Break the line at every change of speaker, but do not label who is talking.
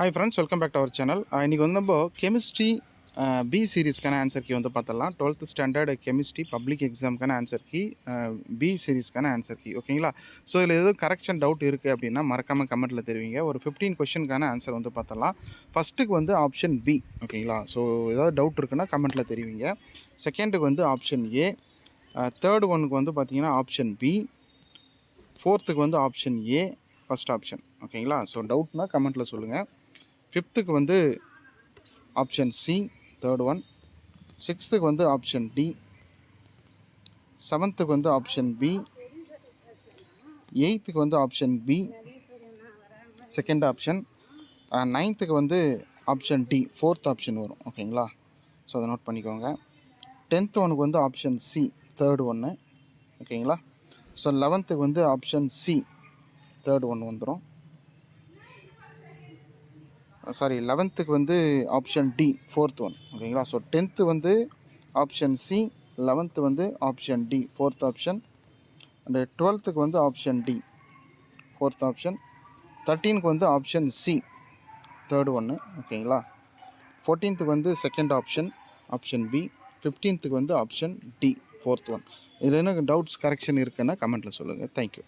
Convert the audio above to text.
Hi friends, welcome back to our channel. இன்னைக்கு வந்து நம்ம கெமிஸ்ட்ரி பி சீரீஸ்க்கான ஆன்சர் கீ வந்து பார்த்தலாம். 12th ஸ்டாண்டர்ட் கெமிஸ்ட்ரி பப்ளிக் எக்ஸாமுக்கான ஆன்சர் கீ பி சீரீஸ்க்கான ஆன்சர் கீ ஓகேங்களா. ஸோ இதில் எதுவும் கரெக்ஷன் டவுட் இருக்குது அப்படின்னா மறக்காமல் கமெண்ட்டில் தெரிவிங்க. ஒரு 15 கொஷனுக்கான ஆன்சர் வந்து பார்த்தலாம். ஃபஸ்ட்டுக்கு வந்து ஆப்ஷன் பி ஓகேங்களா. ஸோ ஏதாவது டவுட் இருக்குன்னா கமெண்ட்டில் தெரிவிங்க. செகண்டுக்கு வந்து ஆப்ஷன் ஏ, தேர்டு ஒனுக்கு வந்து பார்த்தீங்கன்னா ஆப்ஷன் பி, ஃபோர்த்துக்கு வந்து ஆப்ஷன் ஏ ஃபஸ்ட் ஆப்ஷன் ஓகேங்களா. ஸோ டவுட்னா கமெண்ட்டில் சொல்லுங்கள். ஃபிஃப்த்துக்கு வந்து ஆப்ஷன் சி தேர்ட் ஒன், சிக்ஸ்த்துக்கு வந்து ஆப்ஷன் டி, செவன்த்துக்கு வந்து ஆப்ஷன் பி, எயித்துக்கு வந்து ஆப்ஷன் பி செகண்ட் ஆப்ஷன், நைன்த்துக்கு வந்து ஆப்ஷன் டி ஃபோர்த் ஆப்ஷன் வரும் ஓகேங்களா. ஸோ அதை நோட் பண்ணிக்கோங்க. 10th ஒனுக்கு வந்து ஆப்ஷன் சி தேர்டு ஒன்று ஓகேங்களா. ஸோ 11த்துக்கு வந்து ஆப்ஷன் சி தேர்ட் ஒன் வந்துடும். சாரி 11த்துக்கு வந்து ஆப்ஷன் டி ஃபோர்த் ஒன் ஓகேங்களா. ஸோ 10th வந்து ஆப்ஷன் சி, 11th வந்து option D fourth option, and 12த்துக்கு வந்து ஆப்ஷன் டி ஃபோர்த் ஆப்ஷன், 13க்கு வந்து ஆப்ஷன் சி தேர்டு ஒன்று ஓகேங்களா. 14த்துக்கு வந்து செகண்ட் ஆப்ஷன் ஆப்ஷன் பி, 15த்துக்கு வந்து ஆப்ஷன் டி ஃபோர்த் ஒன். இதில் என்ன டவுட்ஸ் கரெக்ஷன் இருக்குன்னா கமெண்ட்டில் சொல்லுங்கள். தேங்க்யூ.